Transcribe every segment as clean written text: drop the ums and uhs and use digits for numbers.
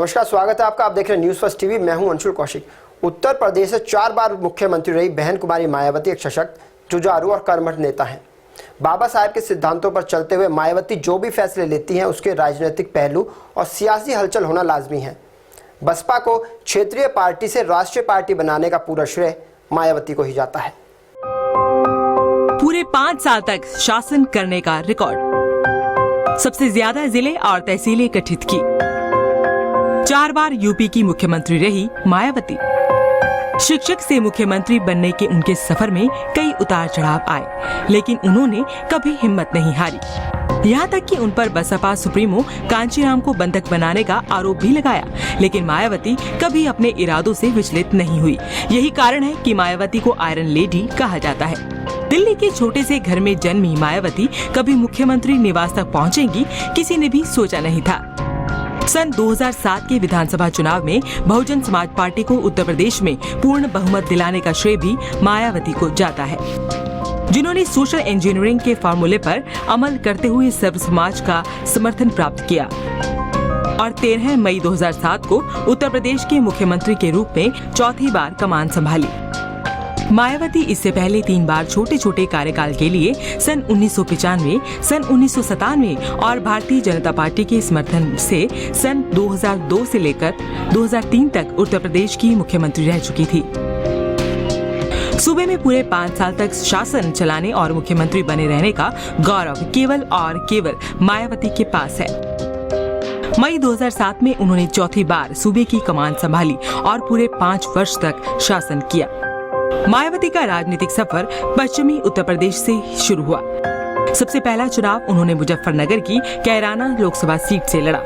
नमस्कार, स्वागत है आपका। आप देख रहे हैं न्यूज़ फर्स्ट टीवी। मैं हूं अंशुल कौशिक। उत्तर प्रदेश से 4 बार मुख्यमंत्री रही बहन कुमारी मायावती एक सशक्त, जुझारू और कर्मठ नेता हैं। बाबा साहेब के सिद्धांतों पर चलते हुए मायावती जो भी फैसले लेती हैं उसके राजनीतिक पहलू और सियासी हलचल होना लाजमी है। बसपा को क्षेत्रीय पार्टी से राष्ट्रीय पार्टी बनाने का पूरा श्रेय मायावती को ही जाता है। पूरे 5 साल तक शासन करने का रिकॉर्ड, सबसे ज्यादा जिले और तहसीलें गठित की, 4 बार यूपी की मुख्यमंत्री रही मायावती। शिक्षक से मुख्यमंत्री बनने के उनके सफर में कई उतार चढ़ाव आए, लेकिन उन्होंने कभी हिम्मत नहीं हारी। यहाँ तक कि उन पर बसपा सुप्रीमो कांचीराम को बंधक बनाने का आरोप भी लगाया, लेकिन मायावती कभी अपने इरादों से विचलित नहीं हुई। यही कारण है कि मायावती को आयरन लेडी कहा जाता है। दिल्ली के छोटे से घर में जन्मी मायावती कभी मुख्यमंत्री निवास तक पहुँचेंगी, किसी ने भी सोचा नहीं था। सन 2007 के विधानसभा चुनाव में बहुजन समाज पार्टी को उत्तर प्रदेश में पूर्ण बहुमत दिलाने का श्रेय भी मायावती को जाता है, जिन्होंने सोशल इंजीनियरिंग के फार्मूले पर अमल करते हुए सर्व समाज का समर्थन प्राप्त किया और 13 मई 2007 को उत्तर प्रदेश के मुख्यमंत्री के रूप में चौथी बार कमान संभाली। मायावती इससे पहले 3 बार छोटे छोटे कार्यकाल के लिए सन 1995, सन 1997 और भारतीय जनता पार्टी के समर्थन से सन 2002 से लेकर 2003 तक उत्तर प्रदेश की मुख्यमंत्री रह चुकी थी। सूबे में पूरे 5 साल तक शासन चलाने और मुख्यमंत्री बने रहने का गौरव केवल और केवल मायावती के पास है। मई 2007 में उन्होंने चौथी बार सूबे की कमान संभाली और पूरे 5 वर्ष तक शासन किया। मायावती का राजनीतिक सफर पश्चिमी उत्तर प्रदेश से शुरू हुआ। सबसे पहला चुनाव उन्होंने मुजफ्फरनगर की कैराना लोकसभा सीट से लड़ा।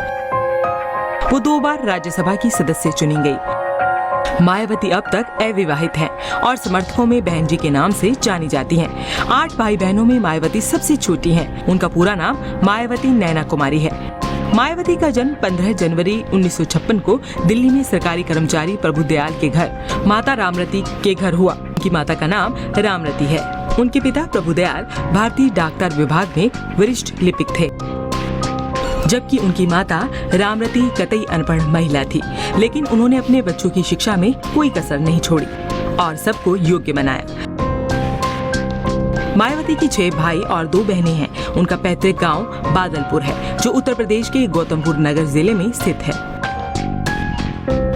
वो 2 बार राज्यसभा की सदस्य चुनी गई। मायावती अब तक अविवाहित हैं और समर्थकों में बहन जी के नाम से जानी जाती हैं। 8 भाई बहनों में मायावती सबसे छोटी हैं। उनका पूरा नाम मायावती नैना कुमारी है। मायावती का जन्म 15 जनवरी 1956 को दिल्ली में सरकारी कर्मचारी प्रभुदयाल के घर माता रामरती के घर हुआ। उनकी माता का नाम रामरती है। उनके पिता प्रभुदयाल भारतीय डाकघर विभाग में वरिष्ठ लिपिक थे, जबकि उनकी माता रामरती कतई अनपढ़ महिला थी, लेकिन उन्होंने अपने बच्चों की शिक्षा में कोई कसर नहीं छोड़ी और सबको योग्य बनाया। मायावती की 6 भाई और 2 बहनें हैं। उनका पैतृक गांव बादलपुर है, जो उत्तर प्रदेश के गौतमबुद्ध नगर जिले में स्थित है।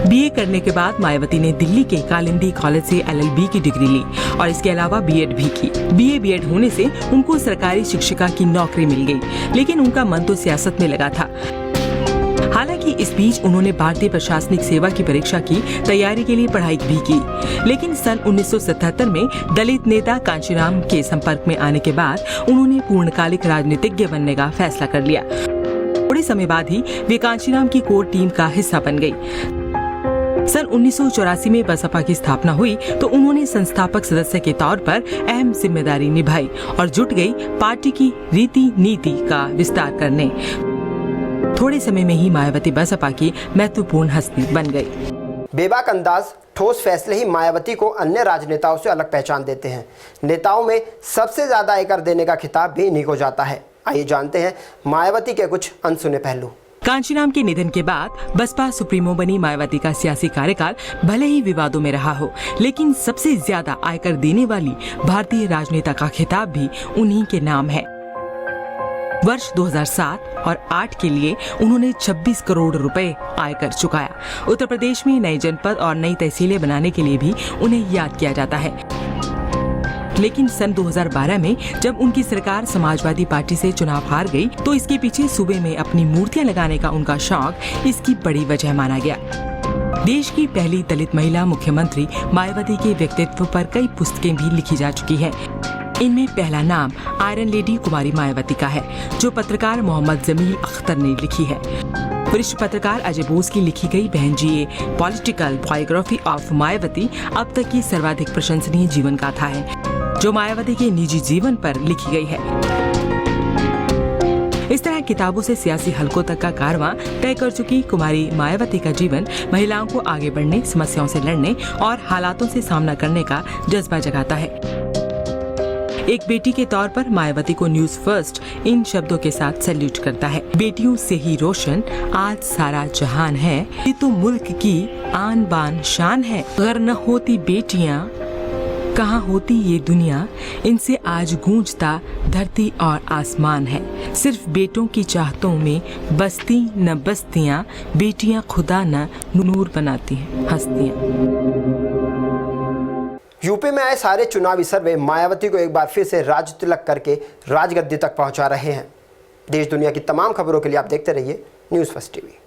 बीए करने के बाद मायावती ने दिल्ली के कालिंदी कॉलेज से LLB की डिग्री ली और इसके अलावा बीएड भी की। BA होने से उनको सरकारी शिक्षिका की नौकरी मिल गई, लेकिन उनका मन तो सियासत में लगा था। हालांकि इस बीच उन्होंने भारतीय प्रशासनिक सेवा की परीक्षा की तैयारी के लिए पढ़ाई भी की, लेकिन सन 1977 में दलित नेता कांचीराम के संपर्क में आने के बाद उन्होंने पूर्णकालिक राजनीतिज्ञ बनने का फैसला कर लिया। थोड़े समय बाद ही वे कांचीराम की कोर टीम का हिस्सा बन गई। सन 1984 में बसपा की स्थापना हुई तो उन्होंने संस्थापक सदस्य के तौर पर अहम जिम्मेदारी निभाई और जुट गई पार्टी की रीति नीति का विस्तार करने। थोड़े समय में ही मायावती बसपा की महत्वपूर्ण हस्ती बन गई। बेबाक अंदाज, ठोस फैसले ही मायावती को अन्य राजनेताओं से अलग पहचान देते हैं। नेताओं में सबसे ज्यादा आयकर देने का खिताब भी इन्हीं को जाता है। आइए जानते हैं मायावती के कुछ अनसुने पहलू। कांचीराम के निधन के बाद बसपा सुप्रीमो बनी मायावती का सियासी कार्यकाल भले ही विवादों में रहा हो, लेकिन सबसे ज्यादा आयकर देने वाली भारतीय राजनेता का खिताब भी उन्हीं के नाम है। वर्ष 2007 और 8 के लिए उन्होंने 26 करोड़ रुपए आयकर चुकाया। उत्तर प्रदेश में नए जनपद और नई तहसीलें बनाने के लिए भी उन्हें याद किया जाता है। लेकिन सन 2012 में जब उनकी सरकार समाजवादी पार्टी से चुनाव हार गई, तो इसके पीछे सूबे में अपनी मूर्तियां लगाने का उनका शौक इसकी बड़ी वजह माना गया। देश की पहली दलित महिला मुख्यमंत्री मायावती के व्यक्तित्व पर कई पुस्तकें भी लिखी जा चुकी हैं। इनमें पहला नाम आयरन लेडी कुमारी मायावती का है, जो पत्रकार मोहम्मद जमील अख्तर ने लिखी है। वरिष्ठ पत्रकार अजय बोस की लिखी गई बहन जी ए पॉलिटिकल बायोग्राफी ऑफ मायावती अब तक की सर्वाधिक प्रशंसनीय जीवन गाथा है, जो मायावती के निजी जीवन पर लिखी गई है। इस तरह किताबों से सियासी हलकों तक का कारवां तय कर चुकी कुमारी मायावती का जीवन महिलाओं को आगे बढ़ने, समस्याओं से लड़ने और हालातों से सामना करने का जज्बा जगाता है। एक बेटी के तौर पर मायावती को न्यूज फर्स्ट इन शब्दों के साथ सैल्यूट करता है। बेटियों से ही रोशन आज सारा जहान है, ये तो मुल्क की आन बान शान है। अगर न होती बेटियां कहाँ होती ये दुनिया, इनसे आज गूंजता धरती और आसमान है। सिर्फ बेटों की चाहतों में बसती न बस्तियां, बेटियां खुदा न नूर बनाती हैं हस्तियां। यूपी में आए सारे चुनावी सर्वे मायावती को एक बार फिर से राज तिलक करके राजगद्दी तक पहुंचा रहे हैं। देश दुनिया की तमाम खबरों के लिए आप देखते रहिए न्यूज़ फर्स्ट टीवी।